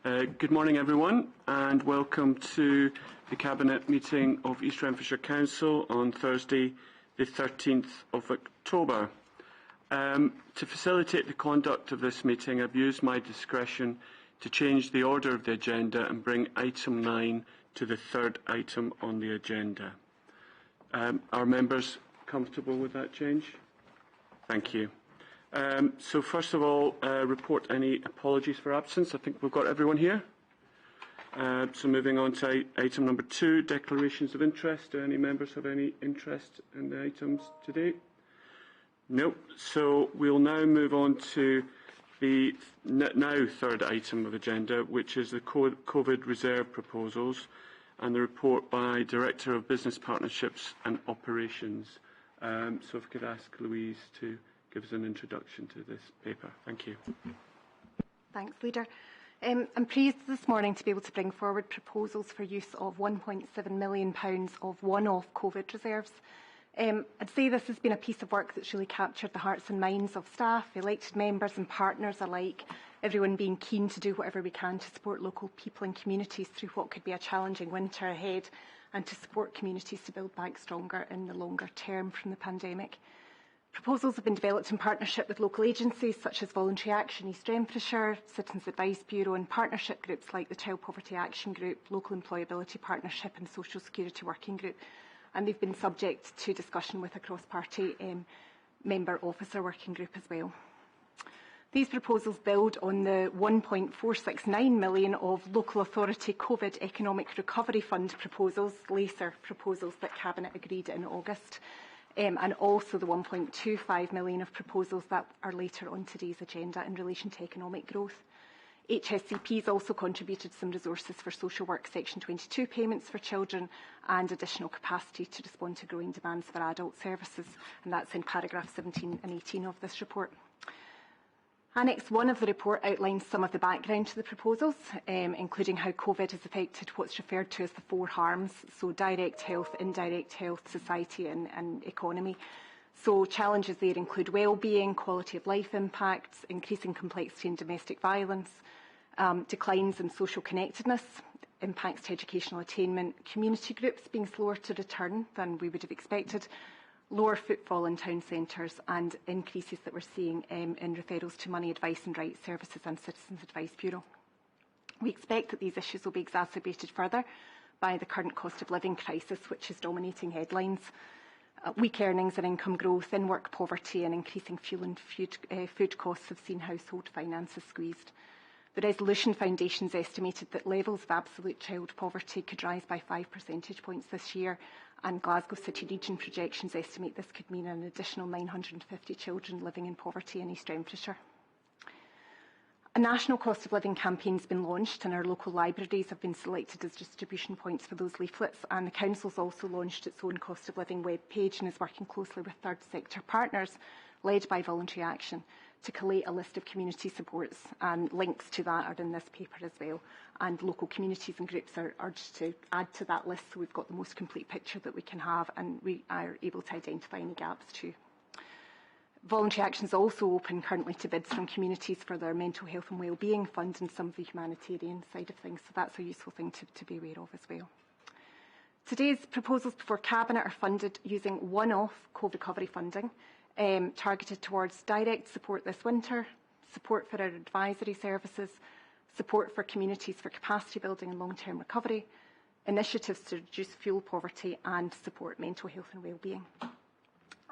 Good morning, everyone, and welcome to the Cabinet meeting of East Renfrewshire Council on Thursday, the 13th of October. To facilitate the conduct of this meeting, I've used my discretion to change the order of the agenda and bring item 9 to the third item on the agenda. Are members comfortable with that change? Thank you. So first of all, report any apologies for absence. I think we've got everyone here. So moving on to item number 2, declarations of interest. Do any members have any interest in the items today? No. So we'll now move on to the now third item of the agenda, which is the COVID reserve proposals and the report by Director of Business Partnerships and Operations. So if I could ask Louise to give us an introduction to this paper. Thank you. Thanks, Leader. I'm pleased this morning to be able to bring forward proposals for use of £1.7 million of one-off COVID reserves. I'd say this has been a piece of work that's really captured the hearts and minds of staff, elected members and partners alike, everyone being keen to do whatever we can to support local people and communities through what could be a challenging winter ahead and to support communities to build back stronger in the longer term from the pandemic. Proposals have been developed in partnership with local agencies such as Voluntary Action East Renfrewshire, Citizens Advice Bureau and partnership groups like the Child Poverty Action Group, Local Employability Partnership and Social Security Working Group. And they've been subject to discussion with a cross-party member officer working group as well. These proposals build on the £1.469 million of Local Authority COVID Economic Recovery Fund proposals, LACER proposals that Cabinet agreed in August. And also the £1.25 million of proposals that are later on today's agenda in relation to economic growth. HSCP's also contributed some resources for social work Section 22 payments for children and additional capacity to respond to growing demands for adult services, and that's in paragraph 17 and 18 of this report. Annex 1 of the report outlines some of the background to the proposals, including how COVID has affected what's referred to as the 4 harms, so direct health, indirect health, society and economy. So challenges there include well-being, quality of life impacts, increasing complexity in domestic violence, declines in social connectedness, impacts to educational attainment, community groups being slower to return than we would have expected, lower footfall in town centres and increases that we're seeing in referrals to money advice and rights services and Citizens Advice Bureau. We expect that these issues will be exacerbated further by the current cost of living crisis, which is dominating headlines. Weak earnings and income growth, in-work poverty and increasing fuel and food costs have seen household finances squeezed. The Resolution Foundation's estimated that levels of absolute child poverty could rise by 5 percentage points this year, and Glasgow City Region projections estimate this could mean an additional 950 children living in poverty in East Renfrewshire. A national cost of living campaign has been launched and our local libraries have been selected as distribution points for those leaflets, and the Council's also launched its own cost of living webpage and is working closely with third sector partners led by Voluntary Action to collate a list of community supports, and links to that are in this paper as well, and local communities and groups are urged to add to that list so we've got the most complete picture that we can have and we are able to identify any gaps too. Voluntary Action is also open currently to bids from communities for their mental health and wellbeing fund and some of the humanitarian side of things, so that's a useful thing to be aware of as well. Today's proposals before Cabinet are funded using one-off COVID recovery funding, targeted towards direct support this winter, support for our advisory services, support for communities for capacity building and long-term recovery, initiatives to reduce fuel poverty and support mental health and wellbeing.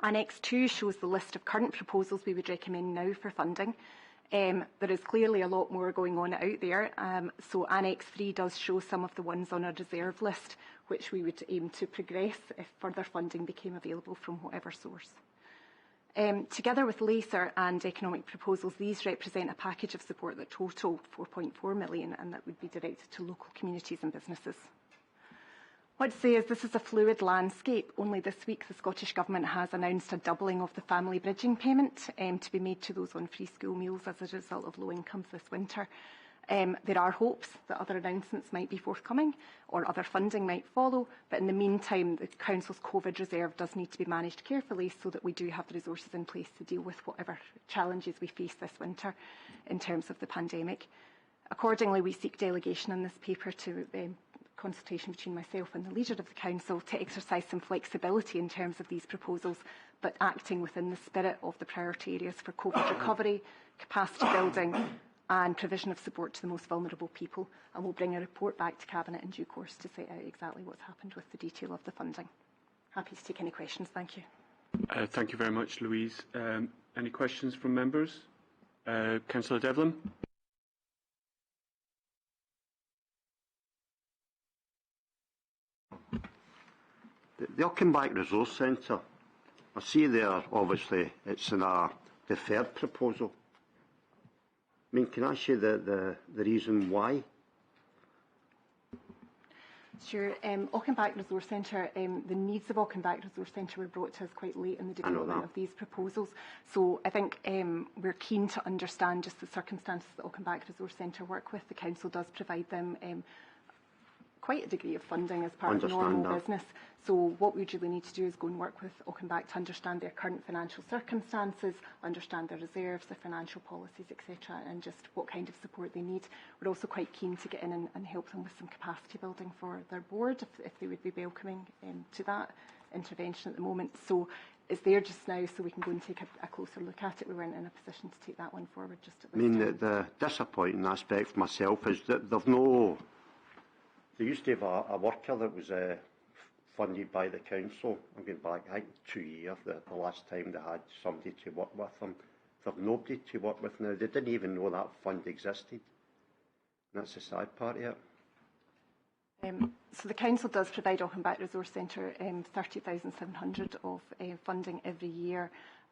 Annex 2 shows the list of current proposals we would recommend now for funding. There is clearly a lot more going on out there, so Annex 3 does show some of the ones on our reserve list, which we would aim to progress if further funding became available from whatever source. Together with LACER and economic proposals, these represent a package of support that total £4.4 million and that would be directed to local communities and businesses. What I'd say is this is a fluid landscape. Only this week the Scottish Government has announced a doubling of the family bridging payment to be made to those on free school meals as a result of low incomes this winter. There are hopes that other announcements might be forthcoming or other funding might follow, but in the meantime the Council's COVID reserve does need to be managed carefully so that we do have the resources in place to deal with whatever challenges we face this winter in terms of the pandemic. Accordingly, we seek delegation in this paper to consultation between myself and the Leader of the Council to exercise some flexibility in terms of these proposals, but acting within the spirit of the priority areas for COVID recovery, capacity building and provision of support to the most vulnerable people. And we'll bring a report back to Cabinet in due course to set out exactly what's happened with the detail of the funding. Happy to take any questions. Thank you. Thank you very much, Louise. Any questions from members? Councillor Devlin. The Auchenback Resource Centre, I see there, obviously, it's in a deferred proposal. I mean, can I say the reason why? Sure. Auchenback Resource Centre, the needs of Auchenback Resource Centre were brought to us quite late in the development of these proposals. So I think we're keen to understand just the circumstances that Auchenback Resource Centre work with. The Council does provide them quite a degree of funding as part of normal business. So what we really need to do is go and work with Auchenback to understand their current financial circumstances, understand their reserves, their financial policies, etc., and just what kind of support they need. We're also quite keen to get in and help them with some capacity building for their board, if they would be welcoming to that intervention at the moment. So it's there just now, so we can go and take a closer look at it. We weren't in a position to take that one forward just at this time. I mean, the disappointing aspect for myself is that they've no... They used to have a worker that was funded by the council. I'm going back, I think, 2 years, the last time they had somebody to work with them. They've nobody to work with now. They didn't even know that fund existed. And that's the sad part of it. So the Council does provide Auchenback Resource Centre 30,700 of funding every year.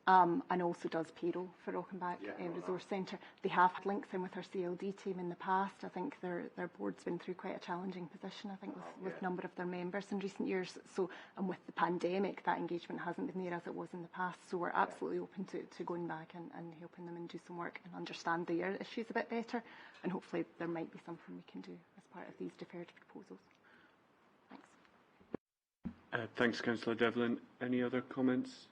And also does payroll for Auchenback Resource Centre. They have had links in with our CLD team in the past. I think their board's been through quite a challenging position, I think, with a number of their members in recent years. So, and with the pandemic, that engagement hasn't been there as it was in the past. So we're absolutely open to going back and helping them and do some work and understand their issues a bit better. And hopefully there might be something we can do as part of these deferred proposals. Thanks. Thanks, Councillor Devlin. Any other comments?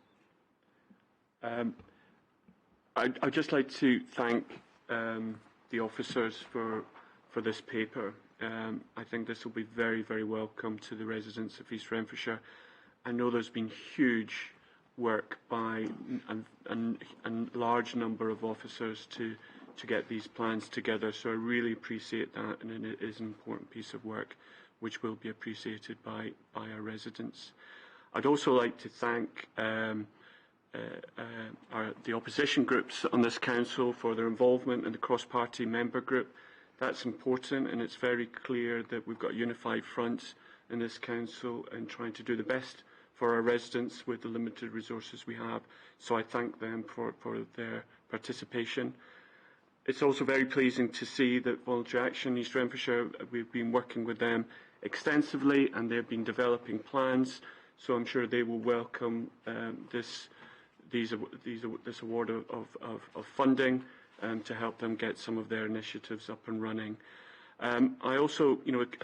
I'd just like to thank the officers for this paper. I think this will be very, very welcome to the residents of East Renfrewshire. I know there's been huge work by a large number of officers to get these plans together, so I really appreciate that, and it is an important piece of work which will be appreciated by our residents. I'd also like to thank the opposition groups on this council for their involvement in the cross-party member group. That's important, and it's very clear that we've got a unified front in this council and trying to do the best for our residents with the limited resources we have. So I thank them for their participation. It's also very pleasing to see that Voluntary Action East Renfrewshire, we've been working with them extensively and they've been developing plans, so I'm sure they will welcome this award of funding to help them get some of their initiatives up and running. I also,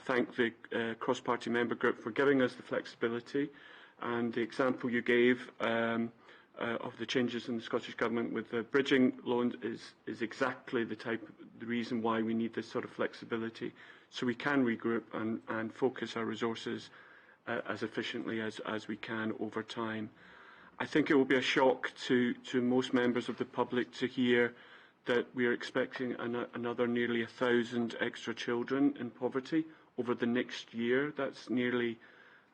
thank the cross-party member group for giving us the flexibility, and the example you gave of the changes in the Scottish Government with the bridging loan is exactly the reason why we need this sort of flexibility, so we can regroup and focus our resources as efficiently as we can over time. I think it will be a shock to most members of the public to hear that we are expecting another nearly 1,000 extra children in poverty over the next year. That's nearly,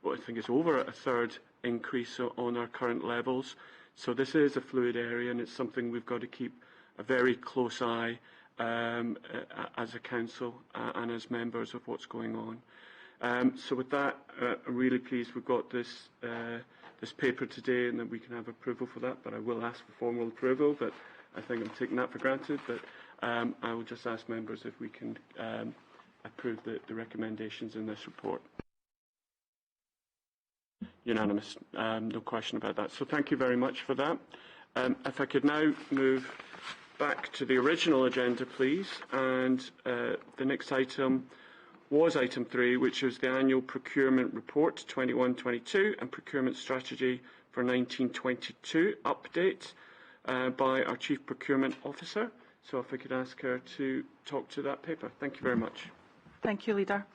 well, I think it's over a third increase on our current levels. So this is a fluid area, and it's something we've got to keep a very close eye as a council and as members of what's going on. So with that, I'm really pleased we've got this paper today and that we can have approval for that, but I will ask for formal approval, but I think I'm taking that for granted. But I will just ask members if we can approve the recommendations in this report. Unanimous, no question about that. So thank you very much for that. If I could now move back to the original agenda, please, and the next item was item 3, which is the annual procurement report 21-22 and procurement strategy for 19-22 update by our Chief Procurement Officer, So if I could ask her to talk to that paper. Thank you very much. Thank you, Leader.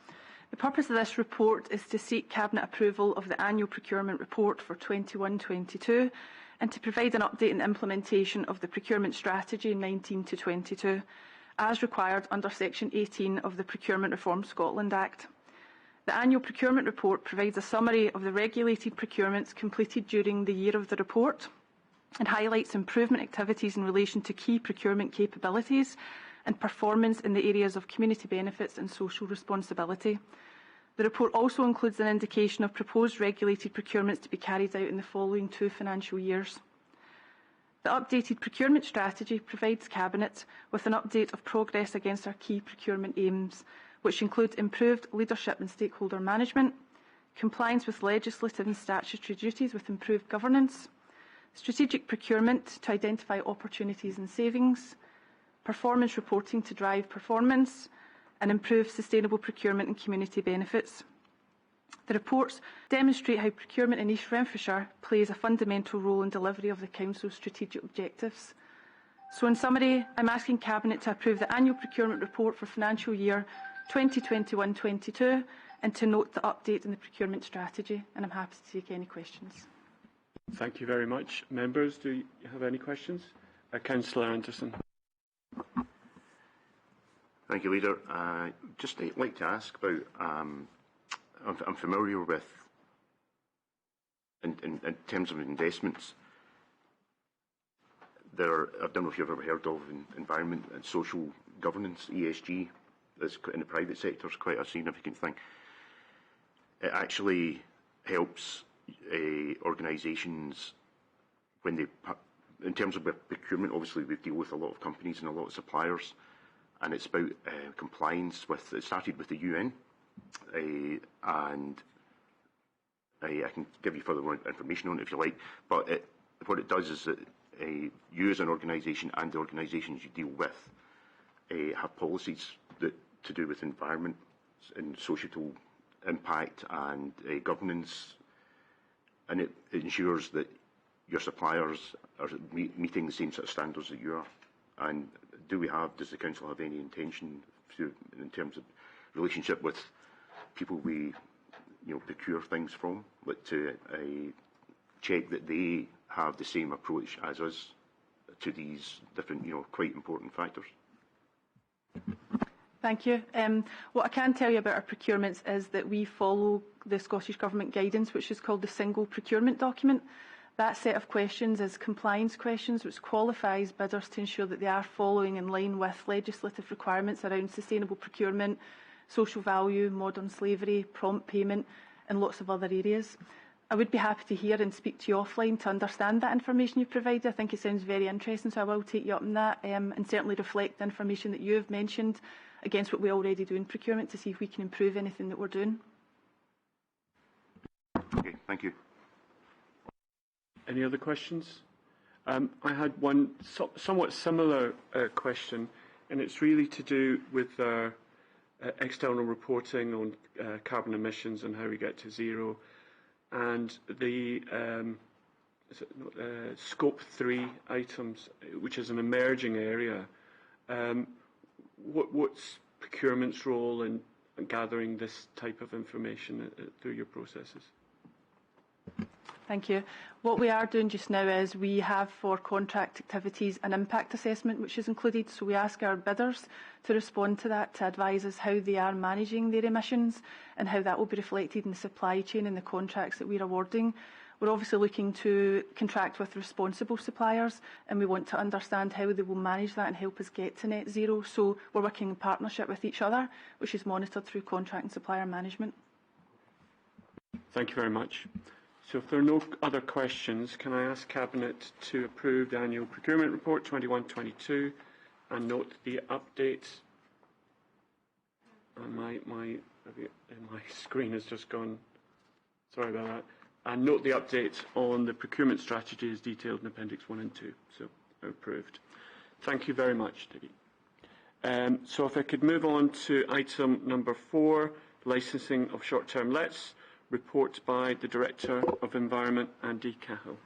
The purpose of this report is to seek Cabinet approval of the annual procurement report for 21-22 and to provide an update on the implementation of the procurement strategy 19 to 22, as required under Section 18 of the Procurement Reform Scotland Act. The annual procurement report provides a summary of the regulated procurements completed during the year of the report and highlights improvement activities in relation to key procurement capabilities and performance in the areas of community benefits and social responsibility. The report also includes an indication of proposed regulated procurements to be carried out in the following 2 financial years. The updated procurement strategy provides Cabinet with an update of progress against our key procurement aims, which include improved leadership and stakeholder management, compliance with legislative and statutory duties with improved governance, strategic procurement to identify opportunities and savings, performance reporting to drive performance, and improve sustainable procurement and community benefits. The reports demonstrate how procurement in East Renfrewshire plays a fundamental role in delivery of the Council's strategic objectives. So in summary, I'm asking Cabinet to approve the annual procurement report for financial year 2021-22 and to note the update in the procurement strategy, and I'm happy to take any questions. Thank you very much. Members, do you have any questions? Councillor Anderson. Thank you, Leader. Just like to ask about, I'm familiar with, in terms of investments, I don't know if you've ever heard of environment and social governance, ESG, that's in the private sector is quite a significant thing. It actually helps organisations when they, in terms of procurement, obviously we deal with a lot of companies and a lot of suppliers, and it's about compliance with, it started with the UN, and I can give you further information on it if you like, but what it does is that you as an organisation and the organisations you deal with have policies that to do with environment and societal impact and governance, and it ensures that your suppliers are meeting the same sort of standards that you are. And does the Council have any intention in terms of relationship with people we procure things from, but to check that they have the same approach as us to these different quite important factors? Thank you. What I can tell you about our procurements is that we follow the Scottish Government guidance, which is called the Single Procurement Document. That set of questions is compliance questions, which qualifies bidders to ensure that they are following in line with legislative requirements around sustainable procurement, social value, modern slavery, prompt payment, and lots of other areas. I would be happy to hear and speak to you offline to understand that information you provided. I think it sounds very interesting, so I will take you up on that and certainly reflect the information that you have mentioned against what we already do in procurement to see if we can improve anything that we're doing. Okay, thank you. Any other questions? I had one somewhat similar question, and it's really to do with external reporting on carbon emissions and how we get to zero, and the Scope 3 items, which is an emerging area. What's procurement's role in gathering this type of information through your processes? Thank you. What we are doing just now is we have for contract activities an impact assessment which is included, so we ask our bidders to respond to that, to advise us how they are managing their emissions and how that will be reflected in the supply chain and the contracts that we're awarding. We're obviously looking to contract with responsible suppliers, and we want to understand how they will manage that and help us get to net zero. So we're working in partnership with each other, which is monitored through contract and supplier management. Thank you very much. So if there are no other questions, can I ask Cabinet to approve the Annual Procurement Report 21-22 and note the update? And my screen has just gone. Sorry about that. And note the update on the procurement strategy as detailed in Appendix 1 and 2. So approved. Thank you very much, Diggy. So if I could move on to item number 4, licensing of short-term lets. Report by the Director of Environment, Andy Cahill.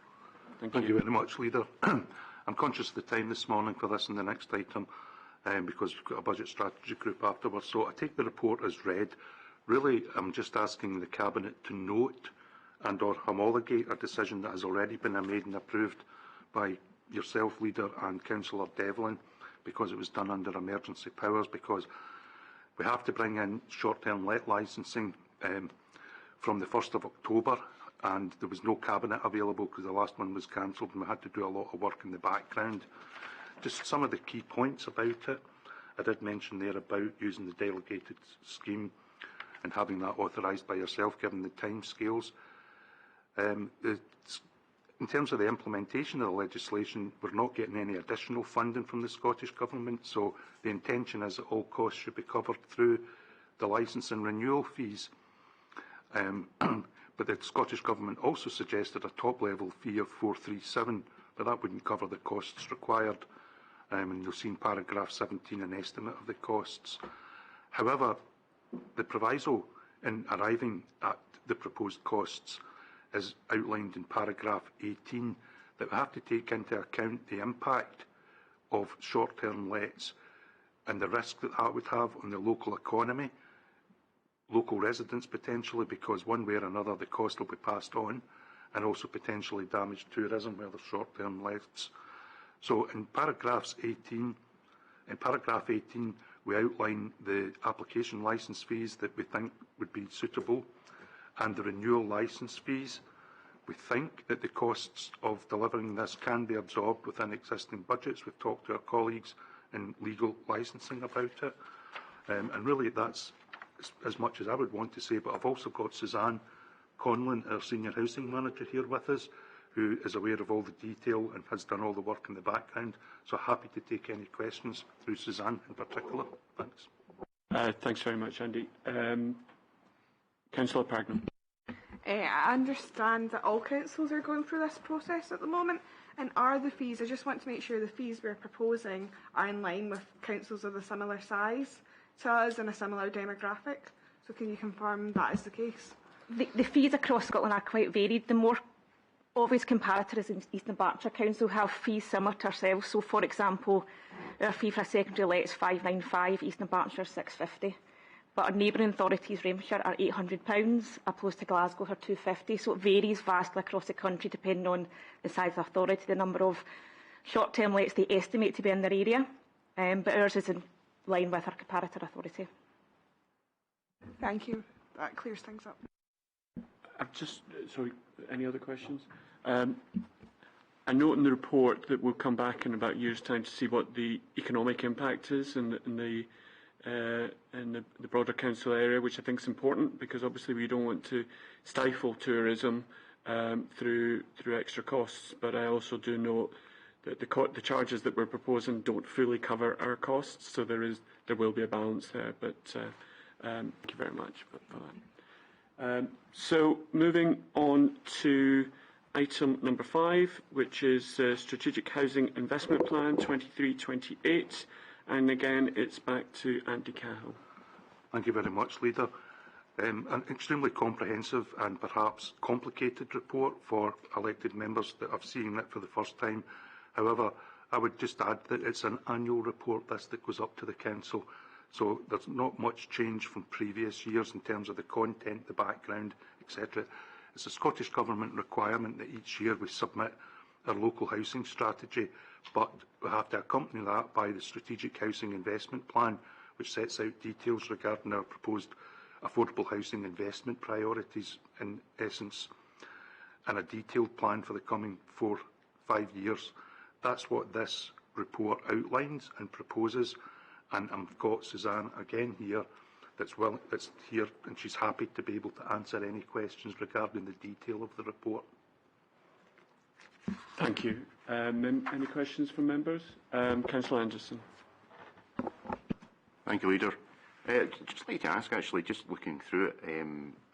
Thank you very much, Leader. I'm I'm conscious of the time this morning for this and the next item, because we've got a budget strategy group afterwards. So I take the report as read. Really, I'm just asking the Cabinet to note and or homologate a decision that has already been made and approved by yourself, Leader, and Councillor Devlin, because it was done under emergency powers, because we have to bring in short-term let licensing from the 1st of October, and there was no Cabinet available because the last one was cancelled, and we had to do a lot of work in the background. Just some of the key points about it. I did mention there about using the delegated scheme and having that authorised by yourself, given the timescales. In terms of the implementation of the legislation, we're not getting any additional funding from the Scottish Government, so the intention is that all costs should be covered through the licence and renewal fees. But the Scottish Government also suggested a top-level fee of 437, but that wouldn't cover the costs required. And you'll see in paragraph 17 an estimate of the costs. However, the proviso in arriving at the proposed costs is outlined in paragraph 18, that we have to take into account the impact of short-term lets and the risk that that would have on the local economy, local residents potentially, because one way or another the cost will be passed on, and also potentially damage tourism where there's short-term lets. So in paragraph 18, we outline the application licence fees that we think would be suitable and the renewal licence fees. We think that the costs of delivering this can be absorbed within existing budgets. We've talked to our colleagues in legal licensing about it. And really that's as much as I would want to say, but I've also got Suzanne Conlon, our Senior Housing Manager, here with us, who is aware of all the detail and has done all the work in the background. So happy to take any questions through Suzanne in particular. Thanks. Thanks very much, Andy. Councillor Pagnell. I understand that all councils are going through this process at the moment, and are the fees, I just want to make sure the fees we're proposing are in line with councils of a similar size to us and a similar demographic. So can you confirm that is the case? The fees across Scotland are quite varied. The more obvious comparator is in East and Berkshire Council, who have fees similar to ourselves. So, for example, our fee for a secondary let is £595, East and Berkshire £650. But our neighbouring authorities, Renfrewshire, are £800, opposed to Glasgow, are £250. So it varies vastly across the country depending on the size of the authority, the number of short-term lets they estimate to be in their area. But ours is in line with our comparator authority. Thank you. That clears things up. Sorry, any other questions? I note in the report that we'll come back in about a year's time to see what the economic impact is in the broader council area, which I think is important, because obviously we don't want to stifle tourism through extra costs. But I also do note that the charges that we're proposing don't fully cover our costs, so there will be a balance there. But thank you very much for that. So moving on to item number 5, which is Strategic Housing Investment Plan 23-28, and again it's back to Andy Cahill. Thank you very much, Leader. An extremely comprehensive and perhaps complicated report for elected members that have seen it for the first time. However, I would just add that it's an annual report that goes up to the Council. So there's not much change from previous years in terms of the content, the background, etc. It's a Scottish Government requirement that each year we submit our local housing strategy, but we have to accompany that by the Strategic Housing Investment Plan, which sets out details regarding our proposed affordable housing investment priorities in essence, and a detailed plan for the coming 4-5 years. That's what this report outlines and proposes. And I've got Suzanne again here that's here, and she's happy to be able to answer any questions regarding the detail of the report. Thank you. Any questions from members? Councillor Anderson. Thank you, Leader. Just like to ask, actually, just looking through it,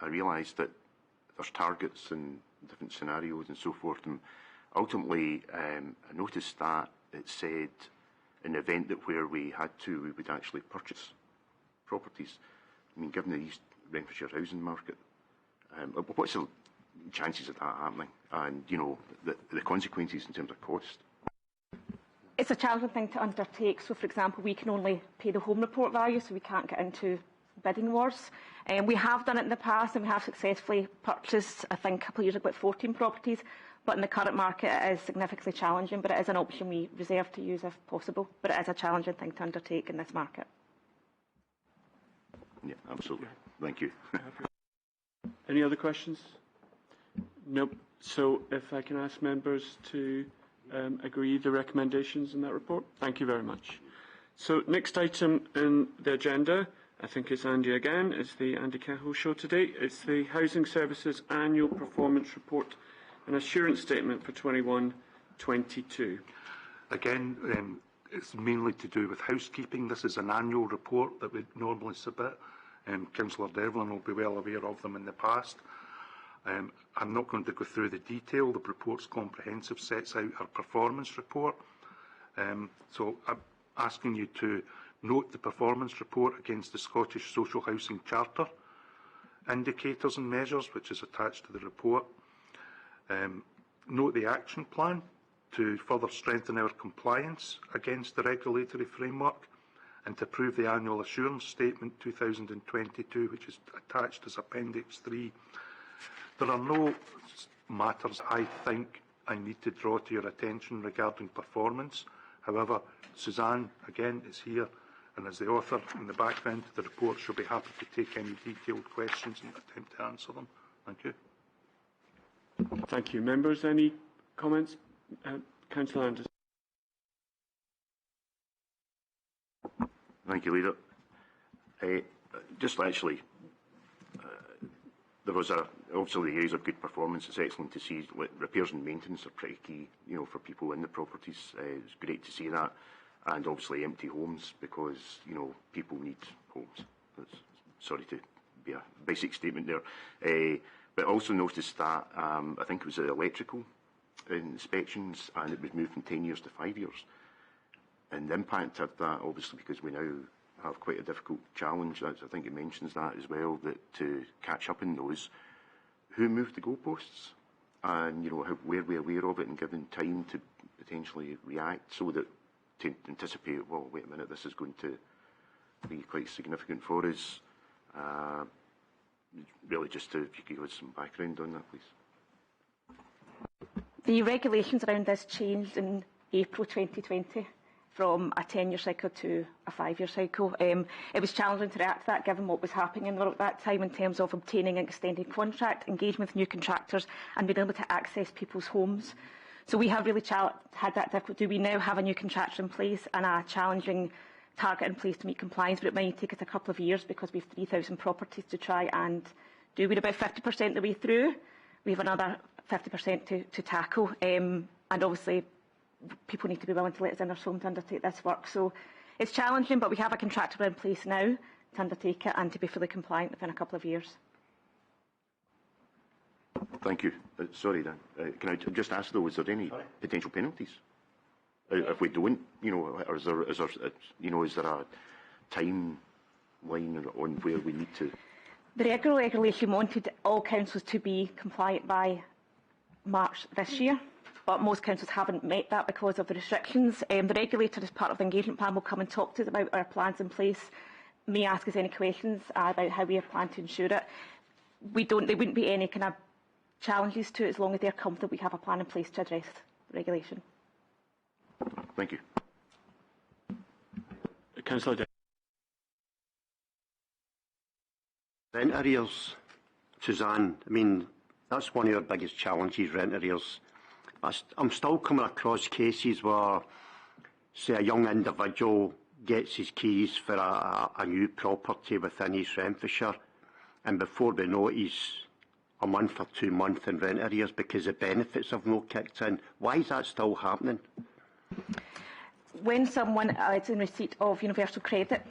I realised that there's targets and different scenarios and so forth, and ultimately I noticed that it said in the event that where we had to, we would actually purchase properties. I mean, given the East Renfrewshire housing market, what's the chances of that happening? And, you know, the consequences in terms of cost? It's a challenging thing to undertake. So, for example, we can only pay the home report value, so we can't get into bidding wars. We have done it in the past, and we have successfully purchased, I think, a couple of years ago, about 14 properties. But in the current market, it is significantly challenging, but it is an option we reserve to use if possible. But it is a challenging thing to undertake in this market. Yeah, absolutely. Thank you. Any other questions? Nope. So if I can ask members to agree the recommendations in that report. Thank you very much. So next item in the agenda, I think it's Andy again, is the Andy Cahill show today. It's the Housing Services Annual Performance Report and Assurance Statement for 21-22. Again, it's mainly to do with housekeeping. This is an annual report that we normally submit. Councillor Devlin will be well aware of them in the past. I'm not going to go through the detail. The report's comprehensive, sets out our performance report. So I'm asking you to note the performance report against the Scottish Social Housing Charter indicators and measures, which is attached to the report. Note the action plan to further strengthen our compliance against the regulatory framework and to approve the annual assurance statement 2022, which is attached as Appendix 3. There are no matters I think I need to draw to your attention regarding performance. However, Suzanne, again, is here and as the author in the background to the report, she'll be happy to take any detailed questions and attempt to answer them. Thank you. Thank you. Members, any comments? Councillor Anderson. Thank you, Leader. Just actually, there was obviously the areas of good performance. It's excellent to see. Repairs and maintenance are pretty key, for people in the properties. It's great to see that, and obviously empty homes because people need homes. Sorry to be a basic statement there, but also noticed that I think it was the electrical inspections, and it was moved from 10 years to 5 years. And the impact of that, obviously, because we now have quite a difficult challenge, I think it mentions that as well, that to catch up in those, who moved the goalposts? And, were we aware of it and given time to potentially react so that to anticipate, well, wait a minute, this is going to be quite significant for us? Really just if you could give us some background on that, please. The regulations around this changed in April 2020. From a 10-year cycle to a 5-year cycle. It was challenging to react to that given what was happening in the world at that time in terms of obtaining an extended contract, engaging with new contractors and being able to access people's homes. So we have really had that difficulty. We now have a new contractor in place and a challenging target in place to meet compliance, but it might take us a couple of years because we have 3,000 properties to try and do. We're about 50% the way through. We have another 50% to tackle, and obviously people need to be willing to let us in their home to undertake this work. So it's challenging, but we have a contractor in place now to undertake it and to be fully compliant within a couple of years. Thank you. Sorry, Dan. Can I just ask, though, is there any potential penalties? If we don't, or is there a timeline on where we need to? The regulation wanted all councils to be compliant by March this year. But most councils haven't met that because of the restrictions. The regulator, as part of the engagement plan, will come and talk to us about our plans in place, may ask us any questions about how we plan to ensure it. There wouldn't be any kind of challenges to it as long as they're comfortable we have a plan in place to address the regulation. Thank you. Councillor Day. Rent arrears, Suzanne, I mean, that's one of our biggest challenges, rent arrears. I'm still coming across cases where, say, a young individual gets his keys for a new property within East Renfrewshire, and before we know it, he's a month or 2 months in rent arrears because the benefits have not kicked in. Why is that still happening? When someone is in receipt of universal credit,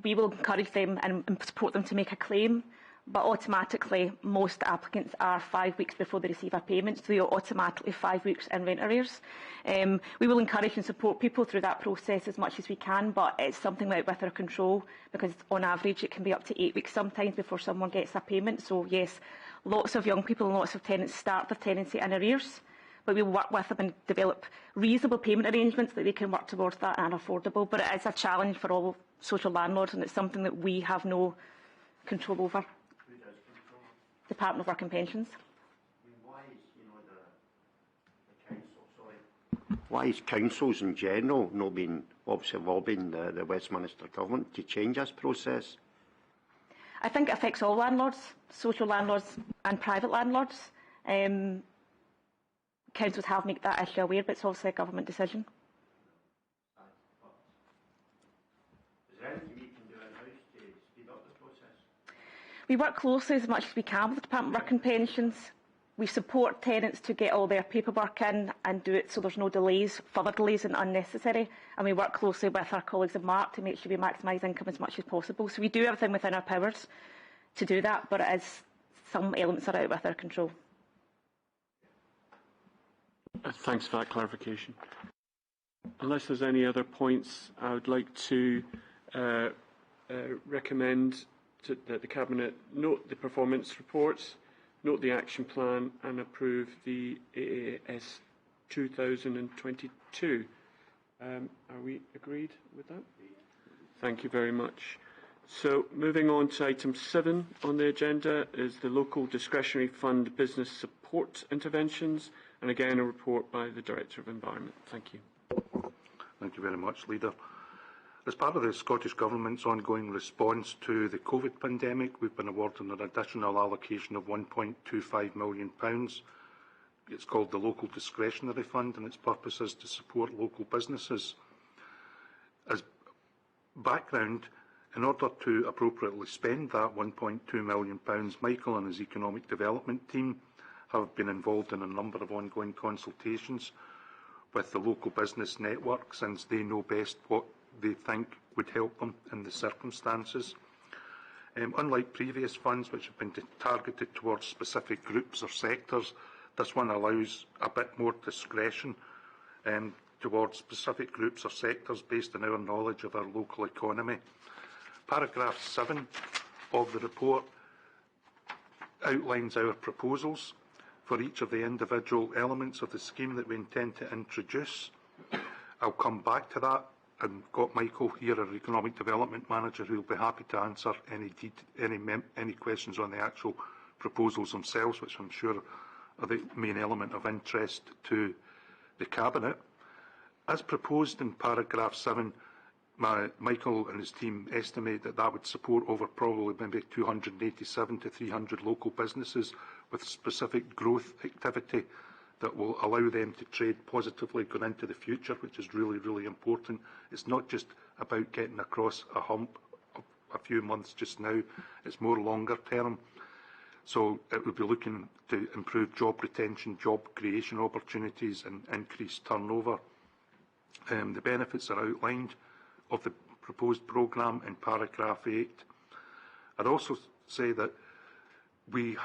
we will encourage them and support them to make a claim. But automatically, most applicants are 5 weeks before they receive a payment, so they are automatically 5 weeks in rent arrears. We will encourage and support people through that process as much as we can, but it's something out with our control because on average it can be up to 8 weeks sometimes before someone gets a payment. So yes, lots of young people and lots of tenants start their tenancy in arrears, but we will work with them and develop reasonable payment arrangements that they can work towards that and affordable. But it is a challenge for all social landlords, and it's something that we have no control over. Who does control? Department of Work and Pensions. Why is, the council, why is councils in general not been obviously lobbying the Westminster government to change this process? I think it affects all landlords, social landlords and private landlords. Councils have made that issue aware, but it's obviously a government decision. Is there anything you can do in-house to speed up the process? We work closely as much as we can with the Department of Work and Pensions. We support tenants to get all their paperwork in and do it so there's no delays, further delays and unnecessary. And we work closely with our colleagues at Mark to make sure we maximise income as much as possible. So we do everything within our powers to do that, but it is, some elements are out with our control. Thanks for that clarification. Unless there's any other points, I would like to recommend that the Cabinet note the performance reports, note the action plan and approve the AAS 2022. Are we agreed with that? Thank you very much. So moving on to item 7 on the agenda is the Local Discretionary Fund Business Support Interventions, and again a report by the Director of Environment. Thank you. Thank you very much, Leader. As part of the Scottish Government's ongoing response to the COVID pandemic, we've been awarded an additional allocation of £1.25 million. It's called the Local Discretionary Fund, and its purpose is to support local businesses. As background, in order to appropriately spend that £1.2 million, Michael and his economic development team have been involved in a number of ongoing consultations with the local business network, since they know best what they think would help them in the circumstances. Unlike previous funds which have been targeted towards specific groups or sectors, this one allows a bit more discretion towards specific groups or sectors based on our knowledge of our local economy. Paragraph 7 of the report outlines our proposals for each of the individual elements of the scheme that we intend to introduce. I'll come back to that. I've got Michael here, our Economic Development Manager, who will be happy to answer any questions on the actual proposals themselves, which I'm sure are the main element of interest to the Cabinet. As proposed in paragraph 7, Michael and his team estimate that that would support over probably maybe 287 to 300 local businesses with specific growth activity that will allow them to trade positively going into the future, which is really, really important. It's not just about getting across a hump of a few months just now, it's more longer term. So it would be looking to improve job retention, job creation opportunities and increase turnover. The benefits are outlined of the proposed programme in paragraph 8. I'd also say that the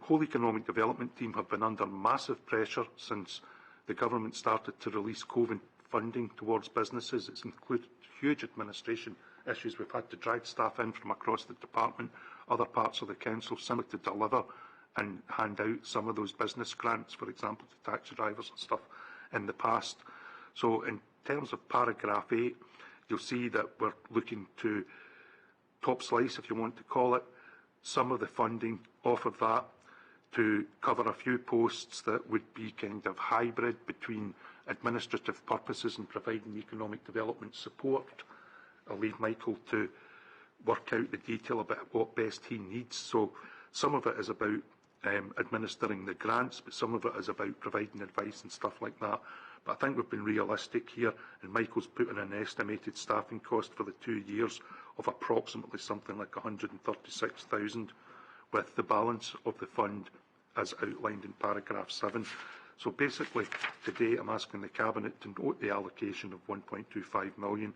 whole economic development team have been under massive pressure since the government started to release COVID funding towards businesses. It's included huge administration issues. We've had to drag staff in from across the department, other parts of the council, simply to deliver and hand out some of those business grants, for example, to taxi drivers and stuff in the past. So in terms of paragraph 8, you'll see that we're looking to top slice, if you want to call it, some of the funding off of that to cover a few posts that would be kind of hybrid between administrative purposes and providing economic development support. I'll leave Michael to work out the detail about what best he needs. So some of it is about administering the grants, but some of it is about providing advice and stuff like that. But I think we've been realistic here, and Michael's put in an estimated staffing cost for the 2 years of approximately something like 136,000, with the balance of the fund as outlined in paragraph 7. So basically, today I'm asking the Cabinet to note the allocation of 1.25 million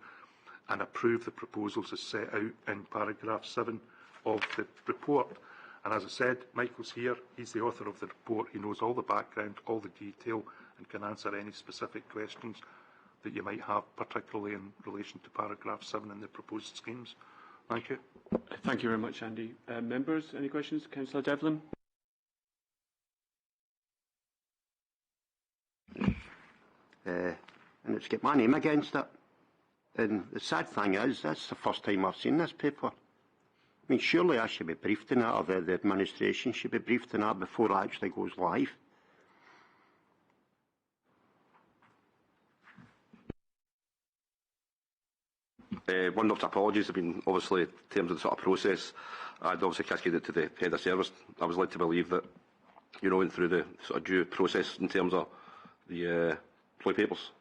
and approve the proposals as set out in paragraph 7 of the report. And as I said, Michael's here, he's the author of the report, he knows all the background, all the detail, and can answer any specific questions that you might have, particularly in relation to paragraph 7 in the proposed schemes. Thank you. Thank you very much, Andy. Members, any questions? Councillor Devlin. and it's got my name against it. And the sad thing is, that's the first time I've seen this paper. I mean, surely I should be briefed on that, or the administration should be briefed on that before it actually goes live. One of the apologies have been, obviously, in terms of the sort of process. I'd obviously cascaded it to the head of service. I was led to believe that, went through the sort of due process in terms of the employee papers.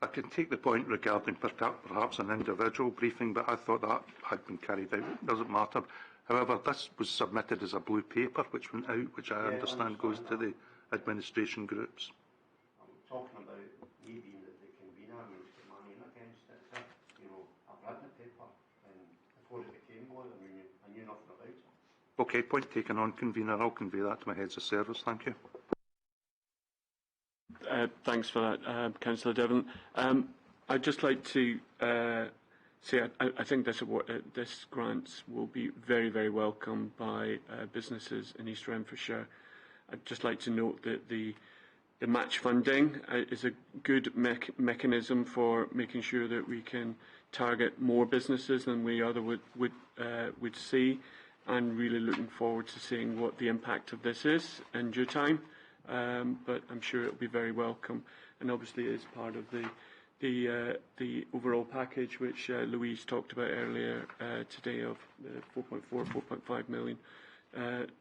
I can take the point regarding perhaps an individual briefing, but I thought that had been carried out. It doesn't matter. However, this was submitted as a blue paper, which went out, which I understand goes to the administration groups. I'm talking about me being the convener and put my name against it. I've read the paper, and before it became law, I knew nothing about it. Okay, point taken on, convener. I'll convey that to my heads of service. Thank you. Thanks for that, Councillor Devlin. I'd just like to say I think this grant will be very, very welcome by businesses in East Renfrewshire. I'd just like to note that the match funding is a good mechanism for making sure that we can target more businesses than we would see, and really looking forward to seeing what the impact of this is in due time. But I'm sure it will be very welcome, and obviously it is part of the overall package which Louise talked about earlier today of the 4.5 million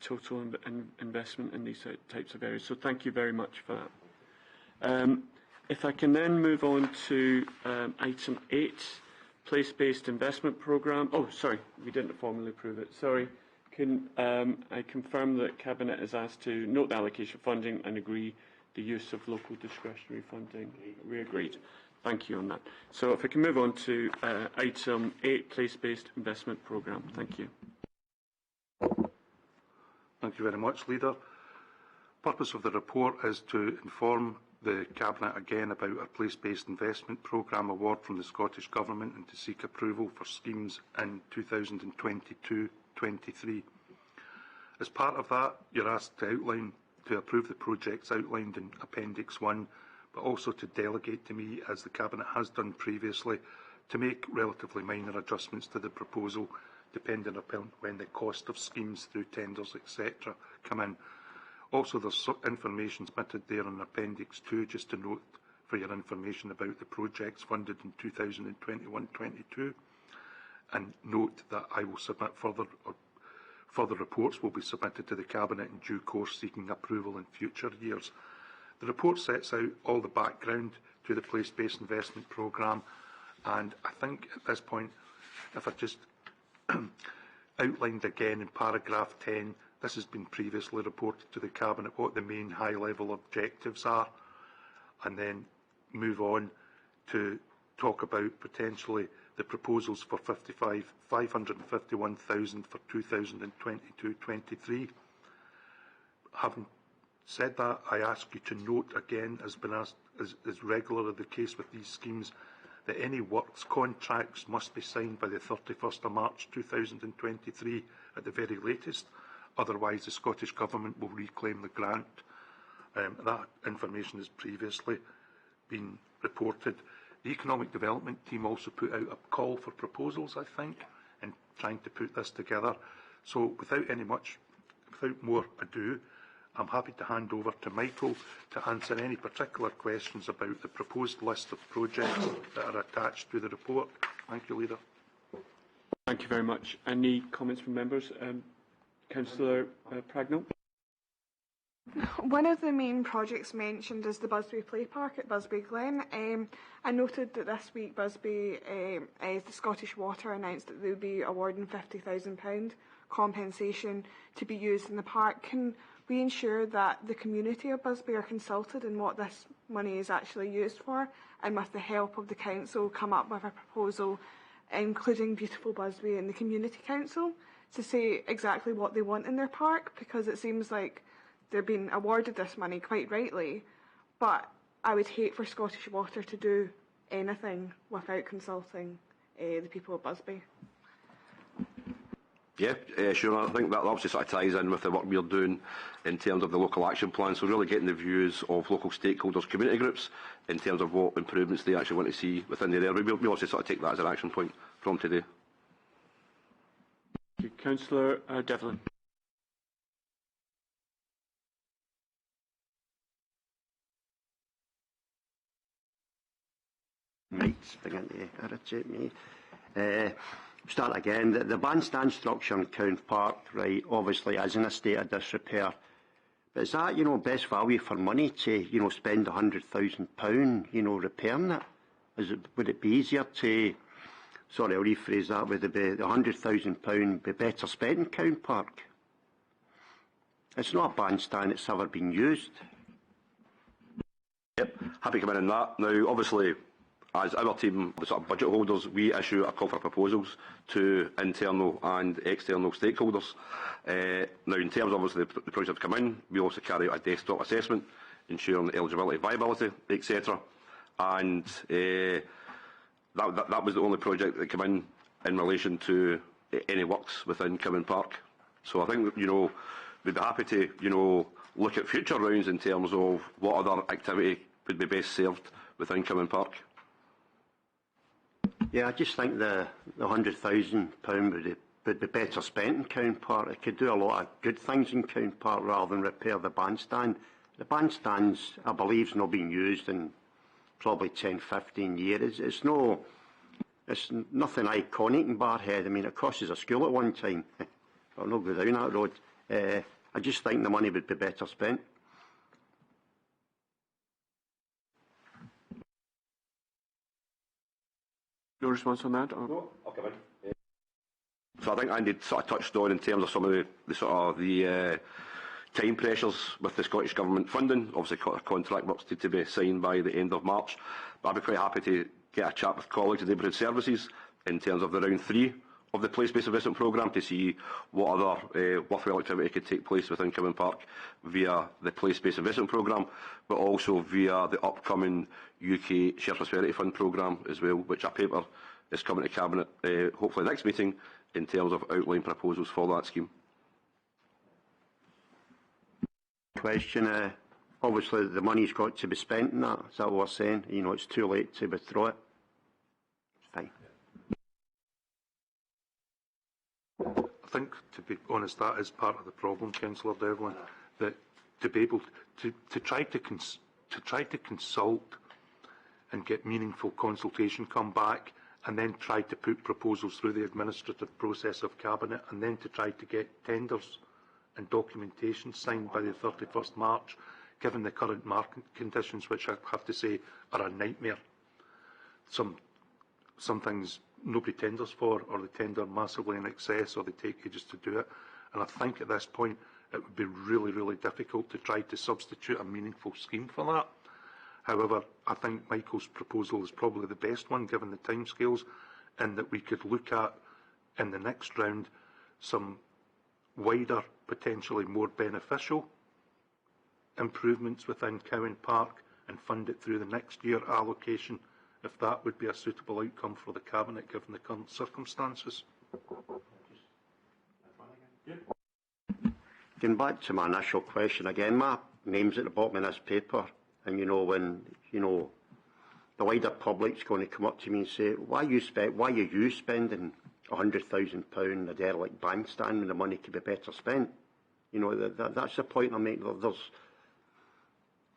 total investment in these types of areas. So thank you very much for that. If I can then move on to item 8, place-based investment programme. Oh, sorry, we didn't formally approve it. Sorry. Can I confirm that Cabinet is asked to note the allocation of funding and agree the use of local discretionary funding? We agreed. Thank you on that. So if I can move on to item 8, place-based investment programme. Thank you. Thank you very much, Leader. The purpose of the report is to inform the Cabinet again about our place-based investment programme award from the Scottish Government and to seek approval for schemes in 2022-23. As part of that, you're asked to approve the projects outlined in Appendix 1, but also to delegate to me, as the Cabinet has done previously, to make relatively minor adjustments to the proposal, depending upon when the cost of schemes through tenders, etc., come in. Also, there's information submitted there in Appendix 2, just to note for your information about the projects funded in 2021-22. And note that I will submit further reports will be submitted to the Cabinet in due course, seeking approval in future years. The report sets out all the background to the place-based investment programme, and I think at this point, if I just outlined again in paragraph 10, this has been previously reported to the Cabinet, what the main high-level objectives are, and then move on to talk about potentially the proposals for 551,000 for 2022-23. Having said that, I ask you to note again, as been asked, as regularly the case with these schemes, that any works contracts must be signed by the 31st of March 2023 at the very latest. Otherwise, the Scottish Government will reclaim the grant. That information has previously been reported. The Economic Development team also put out a call for proposals, I think, in trying to put this together. So without more ado, I'm happy to hand over to Michael to answer any particular questions about the proposed list of projects that are attached to the report. Thank you, Leader. Thank you very much. Any comments from members? Councillor Pragnell? One of the main projects mentioned is the Busby Play Park at Busby Glen. I noted that this week Busby, the Scottish Water announced that they would be awarding £50,000 compensation to be used in the park. Can we ensure that the community of Busby are consulted in what this money is actually used for, and with the help of the council come up with a proposal, including Beautiful Busby and the Community Council, to say exactly what they want in their park? Because it seems like they're being awarded this money quite rightly, but I would hate for Scottish Water to do anything without consulting the people of Busby. Yeah, sure. I think that obviously sort of ties in with the work we're doing in terms of the local action plan. So really getting the views of local stakeholders, community groups, in terms of what improvements they actually want to see within the area. We'll obviously sort of take that as an action point from today. Councillor Devlin. Right, beginning to irritate me. Start again. The bandstand structure in Cown Park, right, obviously is in a state of disrepair. But is that, best value for money to, spend £100,000, repairing it? Would it be easier to, sorry, I'll rephrase that, would the £100,000 be better spent in Cown Park? It's not a bandstand that's ever been used. Yep, happy to come in on that. Now, obviously, as our team, the sort of budget holders, we issue a call for proposals to internal and external stakeholders. Now, in terms of obviously the projects come in, we also carry out a desktop assessment, ensuring eligibility, viability, etc. And that was the only project that came in relation to any works within Cowan Park. So I think, we'd be happy to, look at future rounds in terms of what other activity would be best served within Cowan Park. Yeah, I just think the £100,000 would be better spent in Cowan Park. It could do a lot of good things in Cowan Park rather than repair the bandstand. The bandstand's, I believe, is not being used in probably 10, 15 years. It's nothing iconic in Barhead. I mean, it cost us a school at one time. I'll not go down that road. I just think the money would be better spent. Your response on that? Or? No, I'll come in. So I think Andy sort of touched on in terms of some of the time pressures with the Scottish Government funding. Obviously, contract works to be signed by the end of March. But I'd be quite happy to get a chat with colleagues in neighbourhood services in terms of the round 3 of the place-based investment programme to see what other worthwhile activity could take place within Cowan Park via the place-based investment programme, but also via the upcoming UK Shared Prosperity Fund programme as well, which a paper is coming to Cabinet hopefully next meeting in terms of outline proposals for that scheme. Question, obviously the money's got to be spent in that. Is that what we're saying? It's too late to withdraw it. Fine. I think, to be honest, that is part of the problem, Councillor Devlin, that to be able to try to consult and get meaningful consultation come back, and then try to put proposals through the administrative process of Cabinet, and then to try to get tenders and documentation signed by the 31st March, given the current market conditions, which I have to say are a nightmare. Some things nobody tenders for, or they tender massively in excess, or they take ages to do it. And I think at this point it would be really, really difficult to try to substitute a meaningful scheme for that. However, I think Michael's proposal is probably the best one, given the timescales, and that we could look at, in the next round, some wider, potentially more beneficial improvements within Cowan Park and fund it through the next year allocation, if that would be a suitable outcome for the Cabinet, given the current circumstances. Going back to my initial question again, my name's at the bottom of this paper, and when the wider public's going to come up to me and say, why are you spending £100,000 a derelict bandstand when the money could be better spent? That's the point I'm making.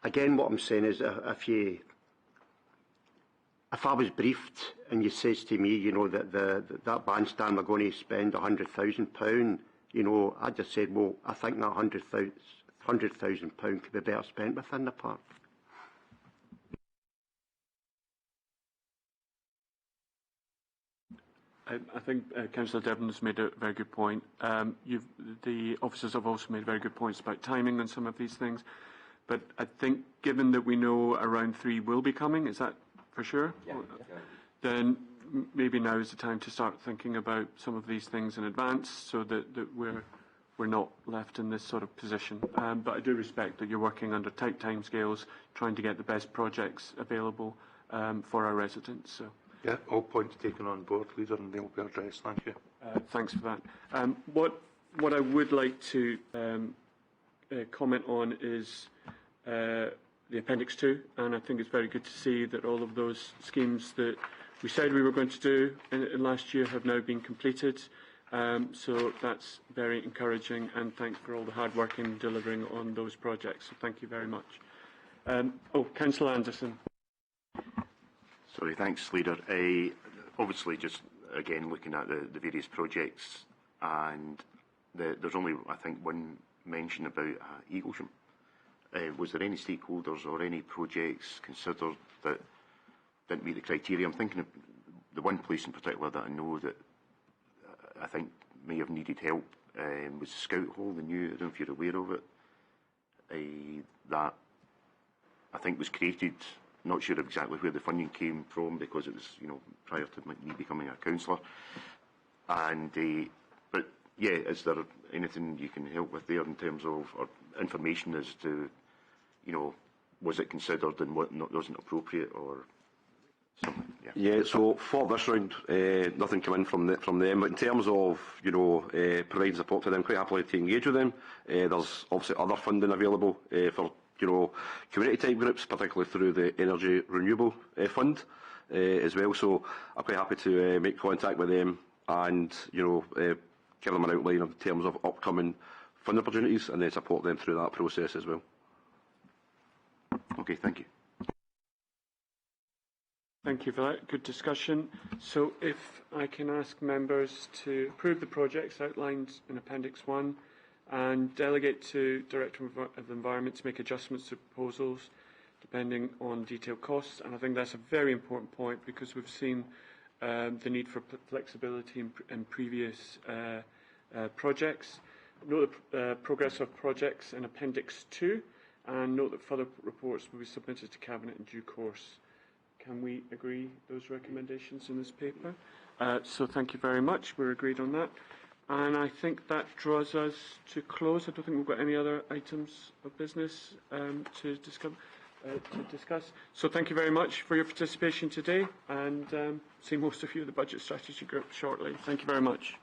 Again, what I'm saying is, if I was briefed and you says to me, that bandstand we're going to spend £100,000, I just said, well, I think that £100,000 could be better spent within the park. I think Councillor Devlin has made a very good point. The officers have also made very good points about timing on some of these things. But I think, given that we know around 3 will be coming, is that for sure? Yeah. Then maybe now is the time to start thinking about some of these things in advance, so that we're not left in this sort of position. But I do respect that you're working under tight timescales, trying to get the best projects available for our residents. So. Yeah, all points taken on board, Leader, and they'll be addressed. Thank you. Thanks for that. What I would like to comment on is the Appendix 2, and I think it's very good to see that all of those schemes that we said we were going to do in last year have now been completed. So that's very encouraging, and thanks for all the hard work in delivering on those projects. So thank you very much. Councillor Anderson. Sorry, thanks, Leader. Obviously, just again looking at the various projects, and there's only, I think, one mention about Eaglesham. Was there any stakeholders or any projects considered that didn't meet the criteria? I'm thinking of the one place in particular that I know that I think may have needed help was Scout Hall, the new, I don't know if you're aware of it, that I think was created, not sure exactly where the funding came from because it was, prior to me becoming a councillor. And, but yeah, is there anything you can help with there in terms of or information as to, was it considered and what wasn't appropriate or something? Yeah, so for this round, nothing came in from them. But in terms of, providing support to them, quite happily to engage with them. There's obviously other funding available for, community type groups, particularly through the Energy Renewable Fund as well. So I'm quite happy to make contact with them and, give them an outline in terms of upcoming fund opportunities and then support them through that process as well. Okay, thank you. Thank you for that. Good discussion. So if I can ask members to approve the projects outlined in Appendix 1 and delegate to Director of Environment to make adjustments to proposals depending on detailed costs. And I think that's a very important point because we've seen the need for flexibility in previous projects. Note the progress of projects in Appendix 2 and note that further reports will be submitted to Cabinet in due course. Can we agree those recommendations in this paper? So thank you very much. We're agreed on that. And I think that draws us to close. I don't think we've got any other items of business to discuss. So thank you very much for your participation today and see most of you at the Budget Strategy Group shortly. Thank you very much.